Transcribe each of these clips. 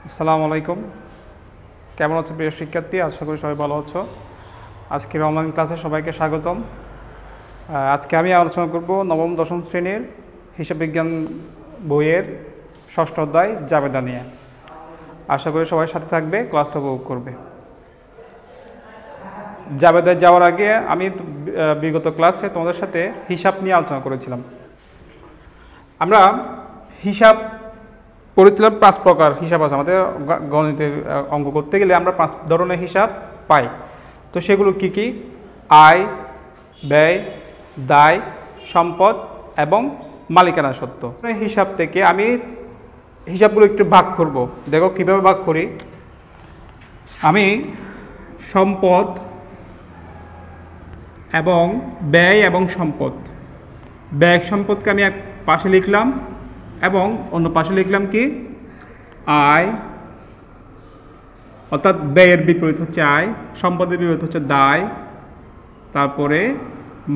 আসসালামু আলাইকুম। কেমন আছো প্রিয় শিক্ষার্থী? আশা করি সবাই ভালো আছো। আজকের অনলাইন ক্লাসে সবাইকে স্বাগতম। আজকে আমি আলোচনা করব নবম দশম শ্রেণীর হিসাব বিজ্ঞান বইয়ের ষষ্ঠ অধ্যায় জাবেদা নিয়ে। আশা করি সবাই সাথে থাকবে, ক্লাসটা উপভোগ করবে। জাবেদায় যাওয়ার আগে আমি বিগত ক্লাসে তোমাদের সাথে হিসাব নিয়ে আলোচনা করেছিলাম। আমরা হিসাব পড়েছিলাম 5 প্রকার হিসাব আছে আমাদের গণিতের অঙ্ক করতে গেলে আমরা 5 ধরনের হিসাব পাই। তো সেগুলো কি কি? আয়, ব্যয়, দায়, সম্পদ এবং মালিকানা সত্ত্ব। হিসাব থেকে আমি হিসাবগুলো একটু ভাগ করব। দেখো কীভাবে ভাগ করি। আমি সম্পদ এবং ব্যয় এবং সম্পদ, ব্যয় সম্পদকে আমি এক পাশে লিখলাম এবং অন্য পাশে লিখলাম কি আয়, অর্থাৎ ব্যয়ের বিপরীত হচ্ছে আয়, সম্পদের বিপরীত হচ্ছে দায়, তারপরে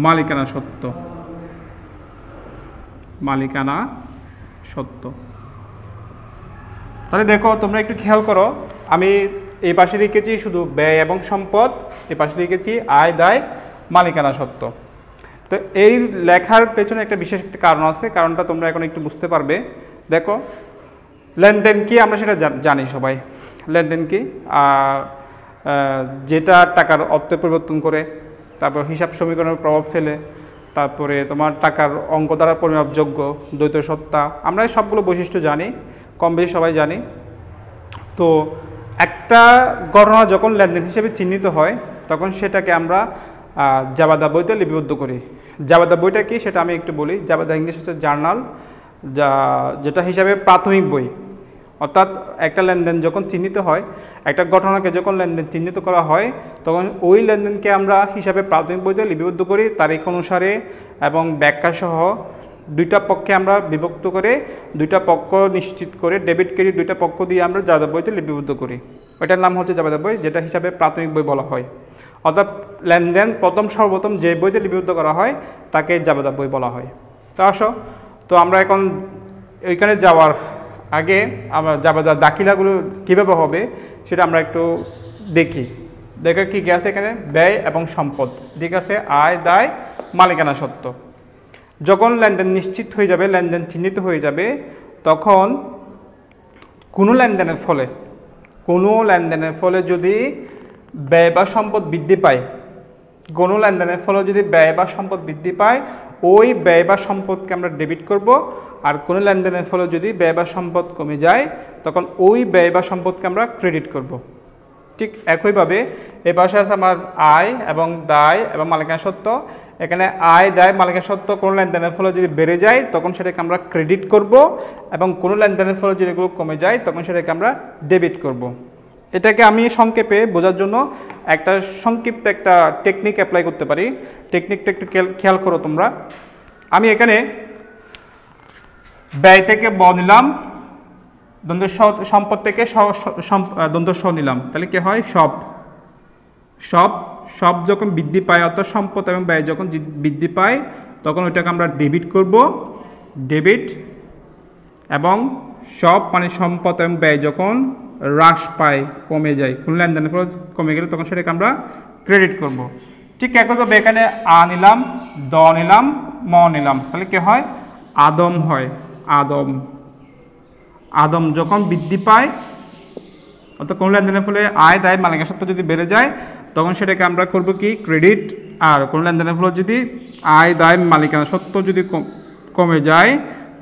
মালিকানা সত্ত্ব। মালিকানা সত্ত্ব। তাহলে দেখো তোমরা একটু খেয়াল করো, আমি এই পাশে লিখেছি শুধু ব্যয় এবং সম্পদ, এই পাশে লিখেছি আয়, দায়, মালিকানা সত্ত্ব। তো এই লেখার পেছনে একটা বিশেষ একটা কারণ আছে, কারণটা তোমরা এখন একটু বুঝতে পারবে। দেখো লেনদেন কি আমরা সেটা জানি সবাই। লেনদেন কি? যেটা টাকার অর্থে পরিবর্তন করে, তারপর হিসাব সমীকরণের প্রভাব ফেলে, তারপরে তোমার টাকার অঙ্ক দ্বারা পরিমাপযোগ্য, দ্বৈত সত্তা, আমরা এই সবগুলো বৈশিষ্ট্য জানি, কম বেশি সবাই জানি। তো একটা ঘটনা যখন লেনদেন হিসেবে চিহ্নিত হয় তখন সেটাকে আমরা জাবেদা বইতে লিপিবদ্ধ করি। জাবেদা বইটা কি সেটা আমি একটু বলি। জাবেদা ইংলিশ হচ্ছে জার্নাল, যেটা হিসাবে প্রাথমিক বই। অর্থাৎ একটা লেনদেন যখন চিহ্নিত হয়, একটা ঘটনাকে যখন লেনদেন চিহ্নিত করা হয় তখন ওই লেনদেনকে আমরা হিসাবে প্রাথমিক বইতে লিপিবদ্ধ করি তারিখ অনুসারে এবং ব্যাখ্যা সহ। দুইটা পক্ষে আমরা বিভক্ত করে, দুইটা পক্ষ নিশ্চিত করে, ডেবিট ক্রেডিট দুইটা পক্ষ দিয়ে আমরা জাবেদা বইতে লিপিবদ্ধ করি। ওইটার নাম হচ্ছে জাবেদা বই, যেটা হিসাবে প্রাথমিক বই বলা হয়। অর্থাৎ লেনদেন সর্বপ্রথম যে বইতে লিপিবদ্ধ করা হয় তাকে জাবেদা বই বলা হয়। তো আসো, তো আমরা এখন ওইখানে যাওয়ার আগে আমরা জাবেদা দাখিলাগুলো কীভাবে হবে সেটা আমরা একটু দেখি। দেখো কী কী আছে এখানে। ব্যয় এবং সম্পদ, ঠিক আছে, আয়, দায়, মালিকানা সত্ত্ব। যখন লেনদেন নিশ্চিত হয়ে যাবে, লেনদেন চিহ্নিত হয়ে যাবে, তখন কোনো লেনদেনের ফলে যদি ব্যয় বা সম্পদ বৃদ্ধি পায়, কোনো লেনদেনের ফলে যদি ব্যয় বা সম্পদ বৃদ্ধি পায়, ওই ব্যয় বা সম্পদকে আমরা ডেবিট করব। আর কোনো লেনদেনের ফলে যদি ব্যয় বা সম্পদ কমে যায় তখন ওই ব্যয় বা সম্পদকে আমরা ক্রেডিট করব। ঠিক একইভাবে এই পাশে আছে আমার আয় এবং দায় এবং মালিকানা সত্ত্ব। এখানে আয়, দায়, মালিকানা সত্ত্ব কোনো লেনদেনের ফলে যদি বেড়ে যায় তখন সেটাকে আমরা ক্রেডিট করব এবং কোনো লেনদেনের ফলে যদি এগুলো কমে যায় তখন সেটাকে আমরা ডেবিট করব। এটাকে আমি সংক্ষেপে বোঝার জন্য একটা সংক্ষিপ্ত একটা টেকনিক অ্যাপ্লাই করতে পারি। টেকনিকটা একটু খেয়াল করো তোমরা। আমি এখানে ব্যয় থেকে ব নিলাম, দ্বন্দ্ব সম্পদ থেকে দ্বন্দ্ব স নিলাম, তাহলে কি হয়? সব যখন বৃদ্ধি পায়, অর্থাৎ সম্পদ এবং ব্যয় যখন বৃদ্ধি পায় তখন ওইটাকে আমরা ডেবিট করব। ডেবিট এবং সব মানে সম্পদ এবং ব্যয় যখন হ্রাস পায়, কমে যায়, কোন লেনদেনের ফলে কমে গেলে তখন সেটাকে আমরা ক্রেডিট করব। ঠিক একইভাবে এখানে আ নিলাম, দ নিলাম, ম নিলাম, তাহলে কি হয়? আদম হয়। আদম যখন বৃদ্ধি পায়, অর্থাৎ কোন লেনদেনের ফলে আয়, দায়, মালিকানা সত্ত্ব যদি বেড়ে যায় তখন সেটাকে আমরা করব কি? ক্রেডিট। আর কোন লেনদেনের ফলে যদি আয়, দায়, মালিকানা সত্ত্ব যদি কমে যায়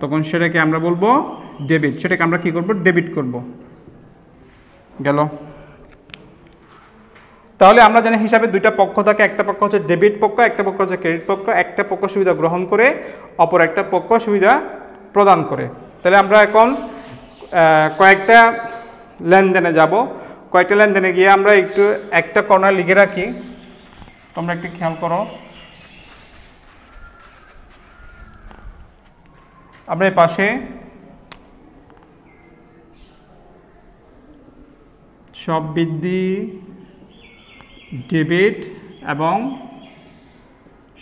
তখন সেটাকে আমরা বলবো ডেবিট। সেটাকে আমরা কি করব? ডেবিট করব। গেল? তাহলে আমরা জানি হিসাবে দুইটা পক্ষ থাকে, একটা পক্ষ হচ্ছে ডেবিট পক্ষ, একটা পক্ষ হচ্ছে ক্রেডিট পক্ষ। একটা পক্ষ সুবিধা গ্রহণ করে, অপর একটা পক্ষ সুবিধা প্রদান করে। তাহলে আমরা এখন কয়েকটা লেনদেনে যাব। কয়েকটা লেনদেনে গিয়ে আমরা একটু একটা কর্নার লিখে রাখি, তোমরা একটু খেয়াল করো। আমরা এই পাশে সব বৃদ্ধি ডেবিট এবং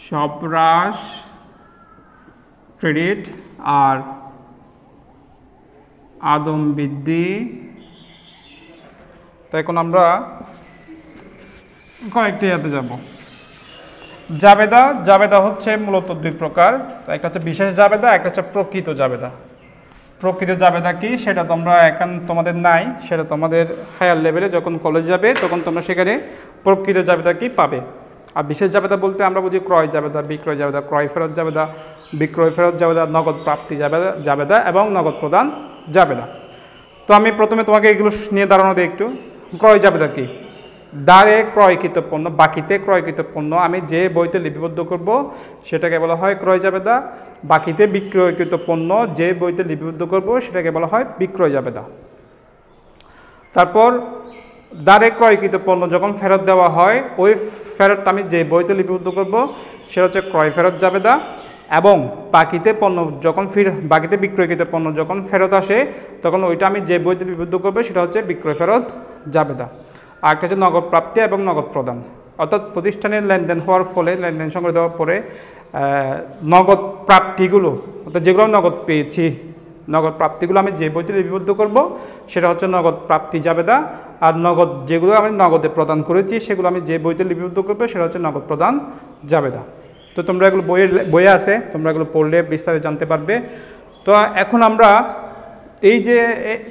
সব হ্রাস ক্রেডিট, আর আদম বৃদ্ধি তো এখন আমরা কয়েকটি ইয়াতে যাব। জাবেদা, জাবেদা হচ্ছে মূলত দুই প্রকার। তো একটা হচ্ছে বিশেষ জাবেদা, একটা হচ্ছে প্রকৃত জাবেদা। প্রকৃত জাবেদা কি সেটা তোমরা এখন তোমাদের নাই, সেটা তোমাদের হায়ার লেভেলে যখন কলেজ যাবে তখন তোমরা সেখানে প্রকৃত জাবেদা কি পাবে। আর বিশেষ জাবেদা বলতে আমরা বুঝি ক্রয় জাবেদা, বিক্রয় জাবেদা, ক্রয় ফেরত জাবেদা, বিক্রয় ফেরত জাবেদা, নগদ প্রাপ্তি জাবেদা জাবেদা এবং নগদ প্রদান জাবেদা। তো আমি প্রথমে তোমাকে এগুলো নিয়ে দাঁড়ানো দিই একটু। ক্রয় জাবেদা কি? দ্বারে ক্রয়কৃত পণ্য, বাকিতে ক্রয়কৃত পণ্য আমি যে বইতে লিপিবদ্ধ করব সেটাকে বলা হয় ক্রয় জাবেদা। বাকিতে বিক্রয়কৃত পণ্য যে বইতে লিপিবদ্ধ করব সেটাকে বলা হয় বিক্রয় জাবেদা। তারপর দ্বারে ক্রয়কৃত পণ্য যখন ফেরত দেওয়া হয়, ওই ফেরতটা আমি যে বইতে লিপিবদ্ধ করব সেটা হচ্ছে ক্রয় ফেরত জাবেদা। এবং বাকিতে পণ্য যখন বাকিতে বিক্রয়কৃত পণ্য যখন ফেরত আসে তখন ওইটা আমি যে বইতে লিপিবদ্ধ করবো সেটা হচ্ছে বিক্রয় ফেরত জাবেদা। আর একটা হচ্ছে নগদ প্রাপ্তি এবং নগদ প্রদান, অর্থাৎ প্রতিষ্ঠানের লেনদেন হওয়ার ফলে, লেনদেন সংগ্রহ দেওয়ার পরে নগদ প্রাপ্তিগুলো, অর্থাৎ যেগুলো নগদ পেয়েছি, নগদ প্রাপ্তিগুলো আমি যে বইতে লিপিবদ্ধ করব সেটা হচ্ছে নগদ প্রাপ্তি জাবেদা। আর নগদ যেগুলো আমি নগদে প্রদান করেছি সেগুলো আমি যে বইতে লিপিবদ্ধ করবো সেটা হচ্ছে নগদ প্রদান জাবেদা। তো তোমরা এগুলো বইয়ে আছে, তোমরা এগুলো পড়লে বিস্তারিত জানতে পারবে। তো এখন আমরা এই যে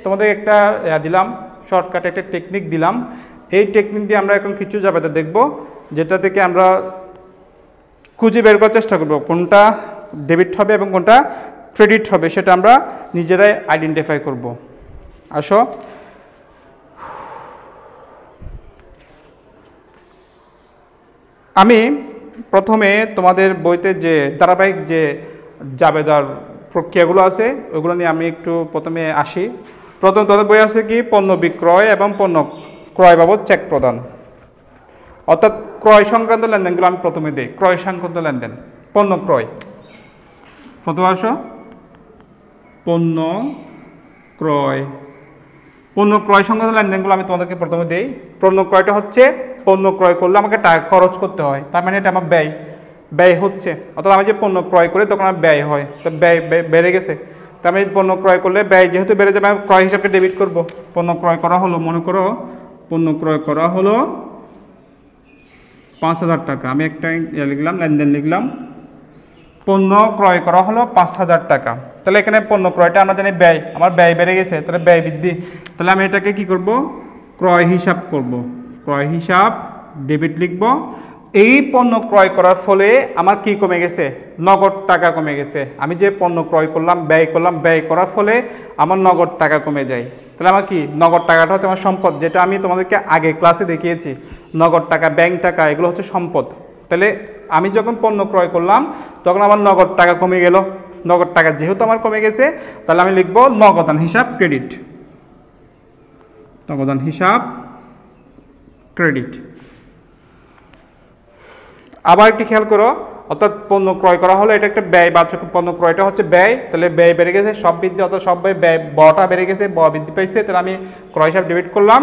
তোমাদের একটা দিলাম, শর্টকাটে একটা টেকনিক দিলাম, এই টেকনিক দিয়ে আমরা এখন কিছু জাবেদা দেখব যেটা থেকে আমরা খুঁজে বের করার চেষ্টা করব কোনটা ডেবিট হবে এবং কোনটা ক্রেডিট হবে, সেটা আমরা নিজেরাই আইডেন্টিফাই করব। আসো, আমি প্রথমে তোমাদের বইতে যে ধারাবাহিক যে জাবেদার প্রক্রিয়াগুলো আছে ওগুলো নিয়ে আমি একটু প্রথমে আসি। প্রথম তোমাদের বই আছে কি পণ্য বিক্রয় এবং পণ্য ক্রয় বাবদ চেক প্রদান, অর্থাৎ ক্রয় সংক্রান্ত লেনদেনগুলো আমি প্রথমে দিই। ক্রয় সংক্রান্ত লেনদেন, পণ্য ক্রয়, প্রথমে আসো পণ্য ক্রয়। পণ্য ক্রয় সংক্রান্ত লেনদেনগুলো আমি তোমাদেরকে প্রথমে দিই। পণ্য ক্রয়টা হচ্ছে পণ্য ক্রয় করলে আমাকে টাকা খরচ করতে হয়, তার মানে এটা আমার ব্যয় হচ্ছে, অর্থাৎ আমি যে পণ্য ক্রয় করি তখন আমার ব্যয় হয়, তো ব্যয় বেড়ে গেছে। তো আমি পণ্য ক্রয় করলে ব্যয় যেহেতু বেড়ে যাবে আমি ক্রয় হিসাবকে ডেবিট করব। পণ্য ক্রয় করা হলো, মনে করো পণ্য ক্রয় করা হলো 5,000 টাকা, আমি একটা লিখলাম, লেনদেন লিখলাম, পণ্য ক্রয় করা হলো 5,000 টাকা। তাহলে এখানে পণ্য ক্রয়টা আমরা জানি ব্যয়, আমার ব্যয় বেড়ে গেছে, তাহলে ব্যয় বৃদ্ধি। তাহলে আমি এটাকে কি করব, ক্রয় হিসাব করব, ক্রয় হিসাব ডেবিট লিখব। এই পণ্য ক্রয় করার ফলে আমার কি কমে গেছে, নগদ টাকা কমে গেছে। আমি যে পণ্য ক্রয় করলাম, ব্যয় করার ফলে আমার নগদ টাকা কমে যায়। তাহলে আমার কি, নগদ টাকাটা হচ্ছে আমার সম্পদ, যেটা আমি তোমাদেরকে আগে ক্লাসে দেখিয়েছি। নগদ টাকা, ব্যাংক টাকা, এগুলো হচ্ছে সম্পদ। তাহলে আমি যখন পণ্য ক্রয় করলাম তখন আমার নগদ টাকা কমে গেল। নগদ টাকা যেহেতু আমার কমে গেছে তাহলে আমি লিখব নগদান হিসাব ক্রেডিট, নগদান হিসাব ক্রেডিট। আবার একটি খেয়াল করো, অর্থাৎ পণ্য ক্রয় করা হলো, এটা একটা ব্যয়, বাচক পণ্য ক্রয়টা হচ্ছে ব্যয়, তাহলে ব্যয় বেড়ে গেছে, সব বৃদ্ধি, অর্থাৎ সব ব্যয় বটা বেড়ে গেছে, বৃদ্ধি পাইছে, তাহলে আমি ক্রয় হিসাব ডেবিট করলাম।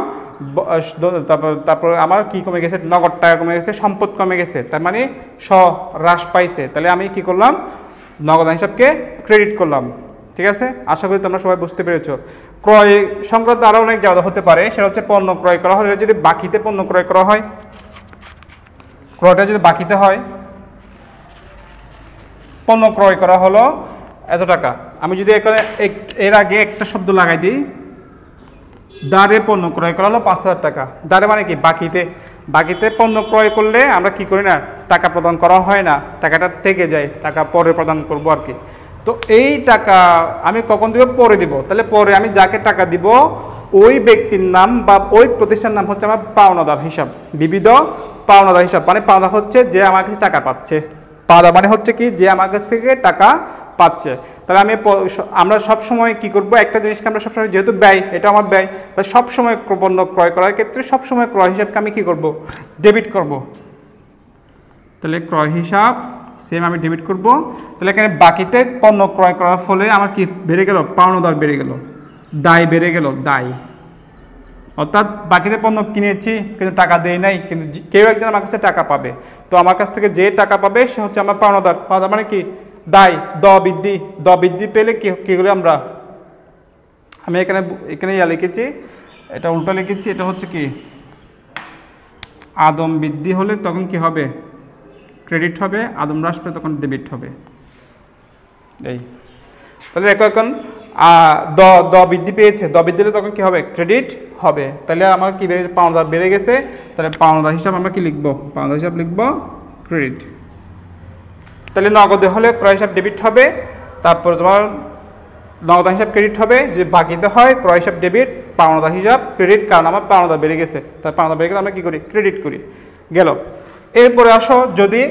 তারপর আমার কি কমে গেছে, নগদ টাকা কমে গেছে, সম্পদ কমে গেছে, তার মানে হ্রাস পাইছে, তাহলে আমি কি করলাম, নগদান হিসাবকে ক্রেডিট করলাম। ঠিক আছে, আশা করি তোমরা সবাই বুঝতে পেরেছো। ক্রয় সংক্রান্ত আরও অনেক জায়গা হতে পারে, সেটা হচ্ছে পণ্য ক্রয় করা হলে যদি বাকিতে পণ্য ক্রয় করা হয়, ক্রয়টা যদি বাকিতে হয়, পণ্য ক্রয় করা হলো এত টাকা, আমি যদি এখানে এর আগে একটা শব্দ লাগাই দিই, দ্বারে পণ্য ক্রয় করা হলো 5,000 টাকা। দ্বারে মানে কি, বাকিতে পণ্য ক্রয় করলে আমরা কি করি না, টাকা প্রদান করা হয় না, টাকাটা থেকে যায়, টাকা পরে প্রদান করবো আর কি। তো এই টাকা আমি কখন দিব, পরে দিব। তাহলে পরে আমি যাকে টাকা দিব ওই ব্যক্তির নাম বা ওই প্রতিষ্ঠানের নাম হচ্ছে আমার পাওনাদার হিসাব, বিবিধ পাওনাদার হিসাব। মানে পাওনা হচ্ছে যে আমার কাছে টাকা পাচ্ছে, পাওনা মানে হচ্ছে কি, যে আমার কাছ থেকে টাকা পাচ্ছে। তাহলে আমরা সবসময় কি করব, একটা জিনিসকে আমরা সবসময়, যেহেতু ব্যয়, এটা আমার ব্যয়, তাই সবসময় পণ্য ক্রয় করার ক্ষেত্রে সবসময় ক্রয় হিসাবকে আমি কি করব, ডেবিট করব। তাহলে ক্রয় হিসাব সেম আমি ডেবিট করব। তাহলে এখানে বাকিতে পণ্য ক্রয় করার ফলে আমার কি বেড়ে গেল, পাওনাদার বেড়ে গেল, দায় বেড়ে গেল, দায়, অর্থাৎ বাকিতে পণ্য কিনেছি কিন্তু টাকা দেয় নাই, কিন্তু কেউ একজন আমার কাছে টাকা পাবে, তো আমার কাছ থেকে যে টাকা পাবে সে হচ্ছে আমার পাওনাদার। পাওনাদার মানে কি, দায়, বৃদ্ধি পেলে কি করি আমরা, আমি এখানে লিখেছি, এটা উল্টো লিখেছি, এটা হচ্ছে কি আদম বৃদ্ধি হলে তখন কি হবে ক্রেডিট হবে, আদম হ্রাস পেলে তখন ডেবিট হবে। এই তাহলে দেখো এখন দ দ বৃদ্ধি পেয়েছে, দ বৃদ্ধি হলে তখন কি হবে ক্রেডিট হবে। তাহলে আমার কি বেড়ে পাওনাদার বেড়ে গেছে, তাহলে পাওনাদার হিসাব আমরা কি লিখবো, পাওনাদার হিসাব লিখবো ক্রেডিট। তাহলে নগদে হলে ক্রয় হিসাব ডেবিট হবে, তারপরে তোমার নগদান হিসাব ক্রেডিট হবে, যদি বাকিতে হয় ক্রয় হিসাব ডেবিট, পাওনাদার হিসাব ক্রেডিট, কারণ আমার পাওনাদার বেড়ে গেছে, তাই পাওনাদার বেড়ে গেলে আমরা কী করি ক্রেডিট করি। গেল এরপরে আসো, যদি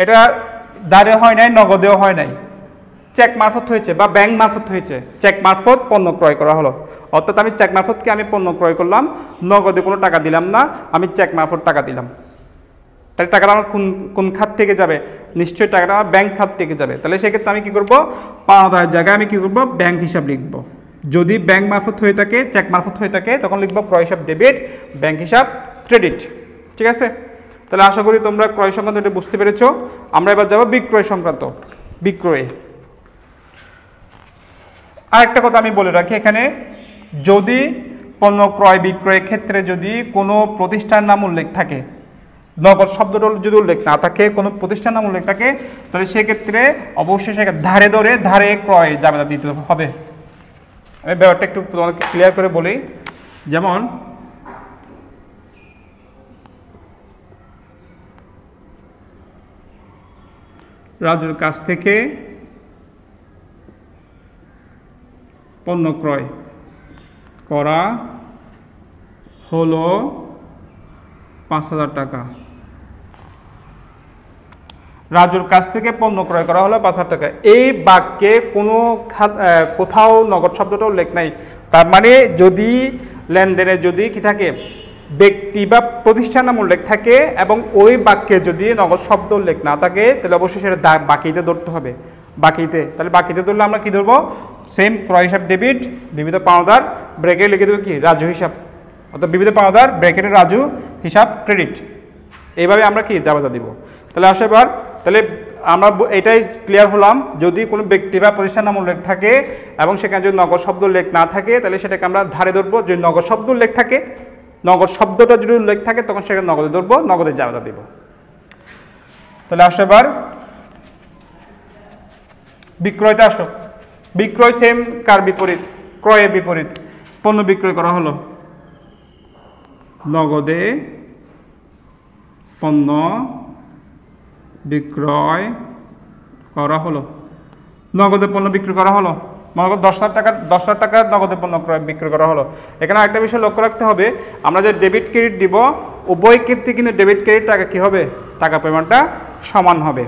এটা দাঁড়ে হয় নাই নগদেও হয় নাই, চেক মারফত হয়েছে বা ব্যাংক মারফত হয়েছে, চেক মারফত পণ্য ক্রয় করা হলো, অর্থাৎ আমি চেক মারফতকে আমি পণ্য ক্রয় করলাম, নগদে কোনো টাকা দিলাম না, আমি চেক মারফত টাকা দিলাম, তাহলে টাকাটা আমার কোন খাত থেকে যাবে, নিশ্চয়ই টাকাটা আমার ব্যাংক খাত থেকে যাবে। তাহলে সেক্ষেত্রে আমি কী করবো, পাওনাদারের জায়গায় আমি কী করবো ব্যাংক হিসাব লিখবো। যদি ব্যাংক মারফত হয়ে থাকে, চেক মারফত হয়ে থাকে, তখন লিখবো ক্রয় হিসাব ডেবিট, ব্যাংক হিসাব ক্রেডিট। ঠিক আছে, তাহলে আশা করি তোমরা ক্রয় সংক্রান্ত এটা বুঝতে পেরেছো। আমরা এবার যাবো বিক্রয় সংক্রান্ত। বিক্রয় আরেকটা কথা আমি বলে রাখি এখানে, যদি পণ্য ক্রয় বিক্রয়ের ক্ষেত্রে যদি কোনো প্রতিষ্ঠান নাম উল্লেখ থাকে, নগদ শব্দটা যদি উল্লেখ না থাকে, কোনো প্রতিষ্ঠান নাম উল্লেখ থাকে, তাহলে সেক্ষেত্রে অবশ্যই সেখানে ধারে ক্রয় জাবেদা দিতে হবে। আমি ব্যাপারটা একটু তোমাকে ক্লিয়ার করে বলি। যেমন রাজুর কাছ থেকে পণ্য ক্রয় করা হলো 5,000 টাকা। রাজুর কাছ থেকে পণ্য ক্রয় করা হলো 5,000 টাকা। এই বাক্যে কোনো কোথাও নগদ শব্দটা উল্লেখ নাই। তার মানে যদি লেনদেনে যদি কি থাকে ব্যক্তি বা প্রতিষ্ঠান নাম উল্লেখ থাকে এবং ওই বাক্যে যদি নগদ শব্দ উল্লেখ না থাকে, তাহলে অবশ্যই সেটা বাকিতে ধরতে হবে। বাকিতে, তাহলে বাকিতে ধরলে আমরা কি ধরবো, সেম ক্রয় হিসাব ডেবিট, বিবিধ পাওনাদার ব্র্যাকেট লিখে দেবো কি রাজু হিসাব, অর্থাৎ বিবিধ পাওনাদার ব্র্যাকেটে রাজু হিসাব ক্রেডিট। এইভাবে আমরা কি জাবেদা দিব। তাহলে আসো এবার, তাহলে আমরা এটাই ক্লিয়ার হলাম, যদি কোনো ব্যক্তি বা প্রতিষ্ঠান নাম উল্লেখ থাকে এবং সেখানে যদি নগদ শব্দ উল্লেখ না থাকে, তাহলে সেটাকে আমরা ধারে ধরবো। যদি নগদ শব্দ উল্লেখ থাকে, নগদ শব্দটা যদি উল্লেখ থাকে, তখন সেখানে নগদে ধরবো, নগদের জাবেদা দিব। তাহলে আসো এবার বিক্রয়তে আসো। বিক্রয় সেম কার বিপরীত, ক্রয়ের বিপরীত। পণ্য বিক্রয় করা হলো, নগদে পণ্য বিক্রয় করা হলো, নগদে পণ্য বিক্রি করা হলো, নগদ 10,000 টাকার নগদে পণ্য বিক্রি করা হলো। এখানে একটা বিষয় লক্ষ্য রাখতে হবে, আমরা যে ডেবিট ক্রেডিট দিব, উভয় ক্ষেত্রে কিন্তু ডেবিট ক্রেডিট টাকা কী হবে, টাকা পরিমাণটা সমান হবে।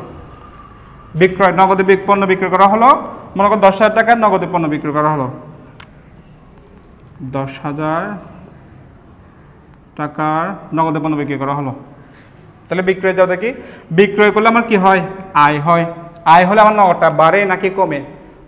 বিক্রয় নগদে পণ্য বিক্রি করা হলো, মনে করো 10,000 টাকার নগদে পণ্য বিক্রি করা হলো, 10,000 টাকার নগদে পণ্য বিক্রি করা হলো। তাহলে বিক্রয় যাও দেখি, বিক্রয় করলে আমার কি হয়, আয় হয়। আয় হলে আমার নগদটা বাড়ে নাকি কমে?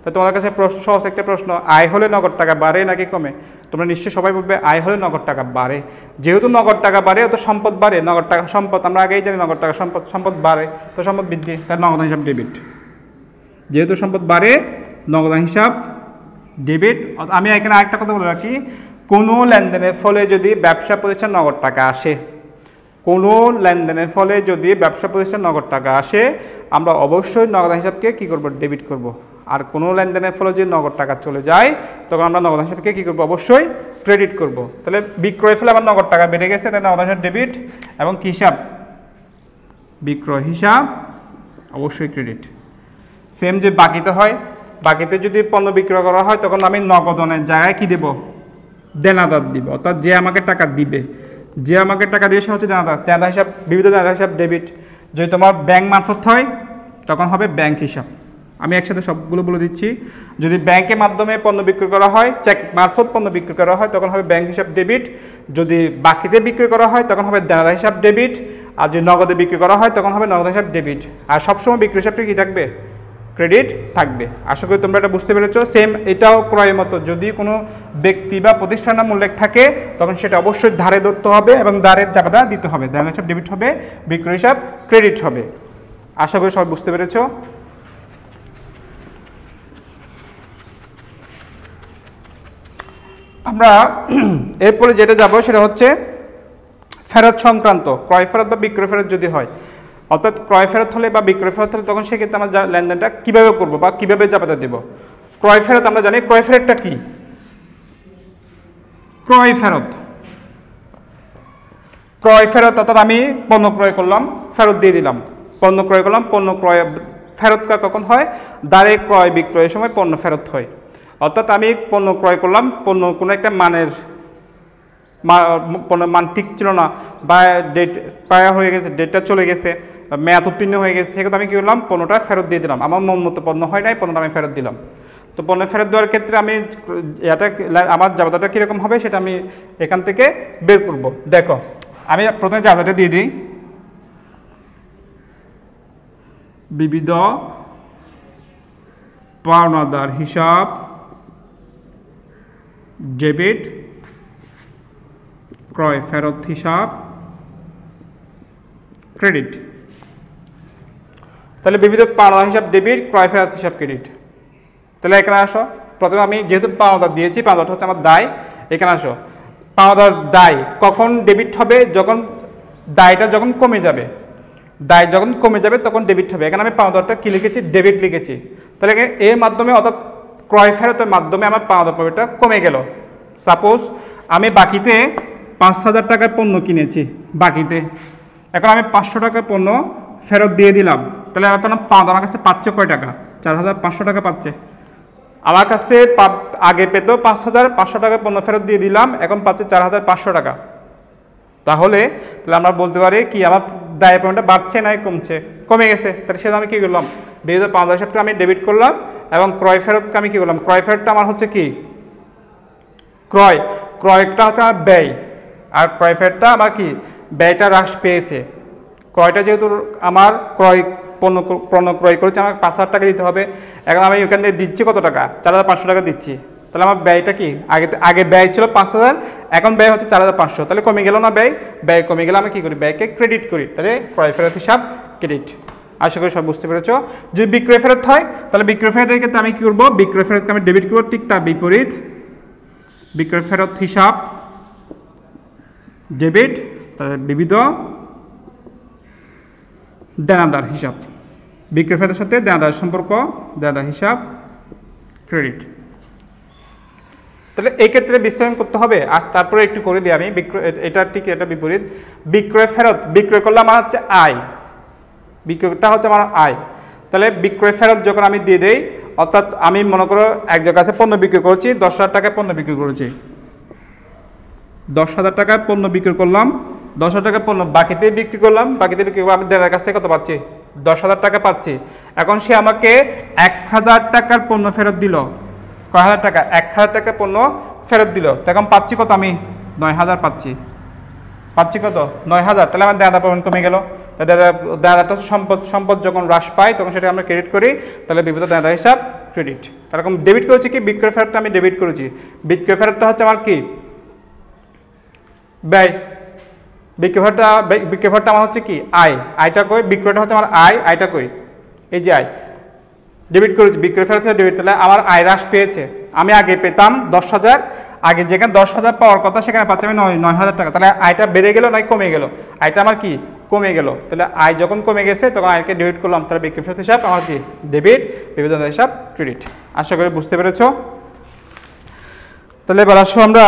তো তোমাদের কাছে সহজ একটা প্রশ্ন, আয় হলে নগদ টাকা বাড়ে নাকি কমে? তোমরা নিশ্চয়ই সবাই বলবে আয় হলে নগদ টাকা বাড়ে। যেহেতু নগদ টাকা বাড়ে, তো সম্পদ বাড়ে, নগদ টাকা সম্পদ, আমরা আগেই জানি নগদ টাকা সম্পদ, সম্পদ বাড়ে তো সম্পদ বৃদ্ধি, তার নগদান হিসাব ডেবিট। যেহেতু সম্পদ বাড়ে, নগদান হিসাব ডেবিট। আমি এখানে আরেকটা কথা বলে রাখি, কোনো লেনদেনের ফলে যদি ব্যবসা প্রতিষ্ঠান নগদ টাকা আসে, কোনো লেনদেনের ফলে যদি ব্যবসা প্রতিষ্ঠান নগদ টাকা আসে, আমরা অবশ্যই নগদান হিসাবকে কী করবো, ডেবিট করব। আর কোনো লেনদেনের ফলে যদি নগদ টাকা চলে যায়, তখন আমরা নগদান হিসাবকে কী করবো, অবশ্যই ক্রেডিট করব। তাহলে বিক্রয় ফলে আমার নগদ টাকা বেড়ে গেছে, তাই নগদান হিসাব ডেবিট, এবং কী হিসাব, বিক্রয় হিসাব অবশ্যই ক্রেডিট। সেম যে বাকিতে হয়, বাকিতে যদি পণ্য বিক্রয় করা হয়, তখন আমি নগদনের জায়গায় কী দেব, দেনাদার দিব, অর্থাৎ যে আমাকে টাকা দিবে, যে আমাকে টাকা দিয়ে সে হচ্ছে দেনাদার। দেনাদার হিসাব, বিবিধ দেনাদার হিসাব ডেবিট। যদি তোমার ব্যাংক মারফত হয়, তখন হবে ব্যাংক হিসাব। আমি একসাথে সবগুলো বলে দিচ্ছি। যদি ব্যাংকের মাধ্যমে পণ্য বিক্রি করা হয়, চেক মারফত পণ্য বিক্রি করা হয়, তখন হবে ব্যাংক হিসাব ডেবিট। যদি বাকিতে বিক্রি করা হয়, তখন হবে দেনাদার হিসাব ডেবিট। আর যদি নগদে বিক্রি করা হয়, তখন হবে নগদ হিসাব ডেবিট। আর সবসময় বিক্রি হিসাবটা কী থাকবে, ক্রেডিট থাকবে। আশা করি তোমরা এটা বুঝতে পেরেছো। সেম এটাও ক্রয়ের মতো, যদি কোনো ব্যক্তি বা প্রতিষ্ঠান নাম উল্লেখ থাকে, তখন সেটা অবশ্যই ধারে ধরতে হবে এবং ধারের জাবেদা দিতে হবে। দেনাদার হিসাব ডেবিট হবে, বিক্রয় হিসাব ক্রেডিট হবে। আশা করি সবাই বুঝতে পেরেছো। আমরা এরপরে যেটা যাব সেটা হচ্ছে ফেরত সংক্রান্ত, ক্রয় ফেরত বা বিক্রয় ফেরত যদি হয়, অর্থাৎ ক্রয় ফেরত হলে বা বিক্রয় ফেরত হলে তখন সেক্ষেত্রে আমরা লেনদেনটা কীভাবে করবো বা কীভাবে জাবেদা দেব। ক্রয় ফেরত আমরা জানি, ক্রয় ফেরতটা কি? ক্রয় ফেরত, ক্রয় ফেরত অর্থাৎ আমি পণ্য ক্রয় করলাম, ফেরত দিয়ে দিলাম। পণ্য ক্রয় করলাম, পণ্য ক্রয় ফেরত কখন হয়? দাঁড়ে ক্রয় বিক্রয়ের সময় পণ্য ফেরত হয়। অর্থাৎ আমি পণ্য ক্রয় করলাম, পণ্য কোনো একটা মানের পণ্যের মান ঠিক ছিল না বা ডেট এক্সপায়ার হয়ে গেছে, ডেটটা চলে গেছে, মেয়াদ উত্তীর্ণ হয়ে গেছে, সেক্ষেত্রে আমি কী করলাম? পণ্যটা ফেরত দিয়ে দিলাম। আমার মন মতো পণ্য হয় নাই, পণ্যটা আমি ফেরত দিলাম। তো পণ্য ফেরত দেওয়ার ক্ষেত্রে আমি এটা আমার জাবেদাটা কীরকম হবে সেটা আমি এখান থেকে বের করব। দেখো, আমি প্রথমে জাবেদাটা দিয়ে দিই। বিবিধ পাওনাদার হিসাব, ডেবিট, ক্রয় ফেরত হিসাব, ক্রেডিট। তাহলে বিবিধ পাওনাদার হিসাব ডেবিট, ক্রয় ফেরত হিসাব ক্রেডিট। তাহলে এখানে আসো, প্রথমে আমি যেহেতু পাওনাদার দিয়েছি, পাওনাদারটা হচ্ছে আমার দায়। এখানে আসো, পাওনাদার দায় কখন ডেবিট হবে? যখন দায়টা যখন কমে যাবে, দায় যখন কমে যাবে তখন ডেবিট হবে। এখানে আমি পাওনাদারটা কি লিখেছি? ডেবিট লিখেছি। তাহলে এর মাধ্যমে অর্থাৎ ক্রয় ফেরতের মাধ্যমে আমার পাওনাদার পাওনাটা কমে গেল। সাপোজ আমি বাকিতে 5,000 টাকার পণ্য কিনেছি বাকিতে, এখন আমি 500 টাকার পণ্য ফেরত দিয়ে দিলাম। তাহলে এখন আমার কাছে পাচ্ছে কয় টাকা? 4,500 টাকা পাচ্ছে। আমার কাছ থেকে আগে পেত 5,500 টাকার পণ্য ফেরত দিয়ে দিলাম, এখন পাচ্ছে 4,500 টাকা। তাহলে আমরা বলতে পারি কি আমার দায় পাওনাটা বাড়ছে না কমছে? কমে গেছে। তাহলে সেটা আমি কী করলাম? বিবিধ পাওনাদার হিসাবটা আমি ডেবিট করলাম এবং ক্রয় ফেরতকে আমি কী করলাম? ক্রয় ফেরতটা আমার হচ্ছে কি? ক্রয়টা হচ্ছে আমার ব্যয়, আর ক্রয় ফেরতটা আমার কি? ব্যয়টা হ্রাস পেয়েছে। ক্রয়টা যেহেতু আমার পণ্য ক্রয় করেছে, আমাকে 5,000 টাকা দিতে হবে। এখন আমি ওখান থেকে দিচ্ছি কত টাকা? 4,500 টাকা দিচ্ছি। তাহলে আমার ব্যয়টা কি? আগে ব্যয় ছিল 5,000, এখন ব্যয় হচ্ছে 4,500। তাহলে কমে গেল না ব্যয় কমে গেলে আমি কী করি? ব্যয়কে ক্রেডিট করি। তাহলে ক্রয় ফেরত হিসাব ক্রেডিট। আশা করি সব বুঝতে পেরেছ। যদি বিক্রয় ফেরত হয় তাহলে বিক্রয় ফেরতের ক্ষেত্রে আমি কী করবো? বিক্রয় ফেরতকে আমি ডেবিট করবো, ঠিক তার বিপরীত বিক্রয় ফেরত হিসাব ডেবিট, তাহলে বিবিধ দেনাদার হিসাব। বিক্রয় ফেরতের সাথে দেনাদার সম্পর্ক, দেনাদার হিসাব ক্রেডিট। তাহলে এই ক্ষেত্রে বিশ্লেষণ করতে হবে। আর তারপরে একটু করে দিই আমি এটা ঠিক এটা বিপরীত। বিক্রয় ফেরত, বিক্রয় করলে আমার হচ্ছে আয়, বিক্রয়টা হচ্ছে আমার আয়। তাহলে বিক্রয় ফেরত যখন আমি দিয়ে দেই, অর্থাৎ আমি মনে করো একজনের কাছে পণ্য বিক্রি করছি, 10,000 টাকায় পণ্য বিক্রি করেছি, 10,000 টাকায় পণ্য বিক্রি করলাম, 10,000 টাকার পণ্য বাকিতে বিক্রি করলাম, বাকিতে বিক্রি করে আমি দেনার কাছ থেকে কত পাচ্ছি? 10,000 টাকা পাচ্ছি। এখন সে আমাকে 1,000 টাকার পণ্য ফেরত দিল। কয় হাজার টাকা? 1,000 টাকার পণ্য ফেরত দিল। তখন পাচ্ছি কত? আমি 9,000 পাচ্ছি। কত? 9,000। তাহলে আমার দেনাদার পরিমাণ কমে গেল। দেনাদারটা সম্পদ যখন হ্রাস পায় তখন সেটা আমরা ক্রেডিট করি। তাহলে বিবিধ দেনাদার হিসাব ক্রেডিট। এরকম ডেবিট করেছি কি? বিক্রয় ফেরতটা আমি ডেবিট করেছি। বিক্রয় ফেরতটা হচ্ছে আমার কি? ব্যয়। বিক্রয় ফেরতটা আমার হচ্ছে কি? আয়। আয়টা কই? বিক্রয়টা হচ্ছে আমার আয়, আয়টা কই? এই যে আয়, ডেবিট করেছি। বিক্রয় ফেরত ডেবিট। তাহলে আমার আয় হ্রাস পেয়েছে। আমি আগে পেতাম 10,000, আগে যেখানে 10,000 পাওয়ার কথা সেখানে পাচ্ছি আমি 9,000 টাকা। তাহলে আয়টা বেড়ে গেল না কমে গেল? আয়টা আমার কি? কমে গেল। তাহলে আয় যখন কমে গেছে তখন আয়কে ডেবিট করলাম। তাহলে বিক্রয় ফেরত হিসাব আমার কি? ডেবিট, বিবিধ দেনাদার হিসাব ক্রেডিট। আশা করি বুঝতে পেরেছ। তাহলে এবার আসো আমরা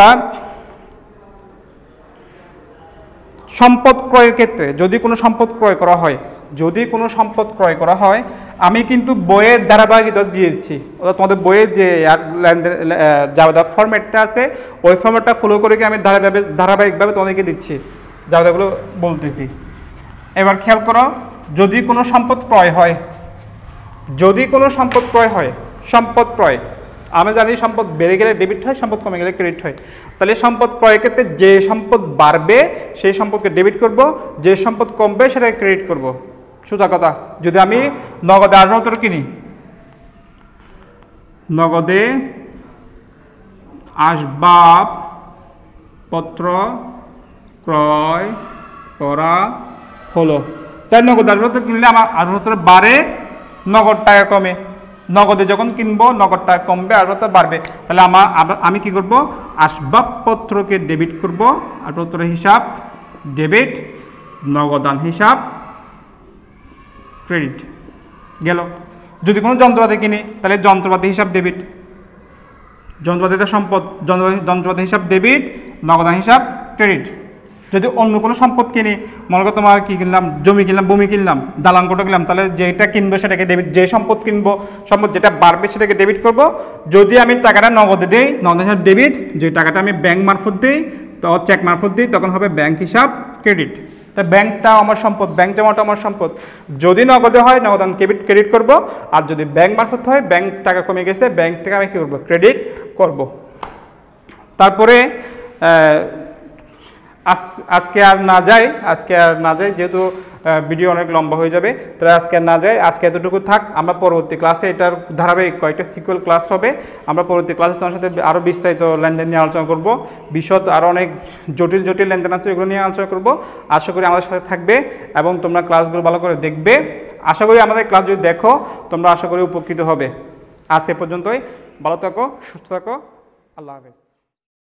সম্পদ ক্রয়ের ক্ষেত্রে। যদি কোনো সম্পদ ক্রয় করা হয়, আমি কিন্তু বইয়ের ধারাবাহিকতা দিয়েছি। অর্থাৎ তোমাদের বইয়ের যে জাবেদার ফরম্যাটটা আছে ওই ফরম্যাটটা ফলো করে কি আমি ধারাবাহিকভাবে তোমাদেরকে দিচ্ছি, জাবেদাগুলো বলতেছি। এবার খেয়াল করো, যদি কোনো সম্পদ ক্রয় হয়, সম্পদ ক্রয় আমি জানি সম্পদ বেড়ে গেলে ডেবিট হয়, সম্পদ কমে গেলে ক্রেডিট হয়। তাহলে সম্পদ ক্রয়ের ক্ষেত্রে যে সম্পদ বাড়বে সেই সম্পদকে ডেবিট করব, যে সম্পদ কমবে সেটাকে ক্রেডিট করব। সোজা কথা। যদি আমি নগদে আসবাবপত্র কিনি, নগদে আসবাবপত্র ক্রয় করা হলো, তাই নগদ আসবাবপত্র কিনলে আমার আসবাবপত্র বাড়ে, নগদ টাকা কমে। নগদে যখন কিনবো নগদটা কমবে আর তো বাড়বে, তাহলে আমি কি করব, আসবাবপত্রকে ডেবিট করব, আসবাবপত্র হিসাব ডেবিট, নগদান হিসাব ক্রেডিট গেল। যদি কোনো যন্ত্রপাতি কিনি তাহলে যন্ত্রপাতি হিসাব ডেবিট, যন্ত্রপাতিটা সম্পদ, যন্ত্রপাতি হিসাব ডেবিট, নগদান হিসাব ক্রেডিট। যদি অন্য কোনো সম্পদ কিনি, মনে করো তোমার কী কিনলাম, জমি কিনলাম, ভূমি কিনলাম, দালান কোঠা কিনলাম, তাহলে যেটা কিনবো সেটাকে ডেবিট, যে সম্পদ কিনবো সম্পদ যেটা বাড়বে সেটাকে ডেবিট করব। যদি আমি টাকাটা নগদে দিই নগদ হিসাব ডেবিট, যে টাকাটা আমি ব্যাংক মারফত দিই তো চেক মারফত দিই তখন হবে ব্যাংক হিসাব ক্রেডিট। তা ব্যাংকটাও আমার সম্পদ, ব্যাংক জমাটা আমার সম্পদ। যদি নগদে হয় নগদান ক্রেডিট করব, আর যদি ব্যাংক মারফত হয় ব্যাংক টাকা কমে গেছে ব্যাংক টাকা আমি কী করবো, ক্রেডিট করব। তারপরে আজকে আর না যাই যেহেতু ভিডিও অনেক লম্বা হয়ে যাবে, তাহলে আজকে আর না যাই, আজকে এতটুকু থাক। আমরা পরবর্তী ক্লাসে এটার ধারাবাহিক কয়েকটা সিকুয়েল ক্লাস হবে, আমরা পরবর্তী ক্লাসে তোমার সাথে আরও বিস্তারিত লেনদেন নিয়ে আলোচনা করব, বিশদ আরও অনেক জটিল লেনদেন আছে এগুলো নিয়ে আলোচনা করব। আশা করি আমাদের সাথে থাকবে এবং তোমরা ক্লাসগুলো ভালো করে দেখবে। আশা করি আমাদের ক্লাস যদি দেখো তোমরা আশা করি উপকৃত হবে। আজ এ পর্যন্তই, ভালো থাকো, সুস্থ থাকো, আল্লাহ হাফেজ।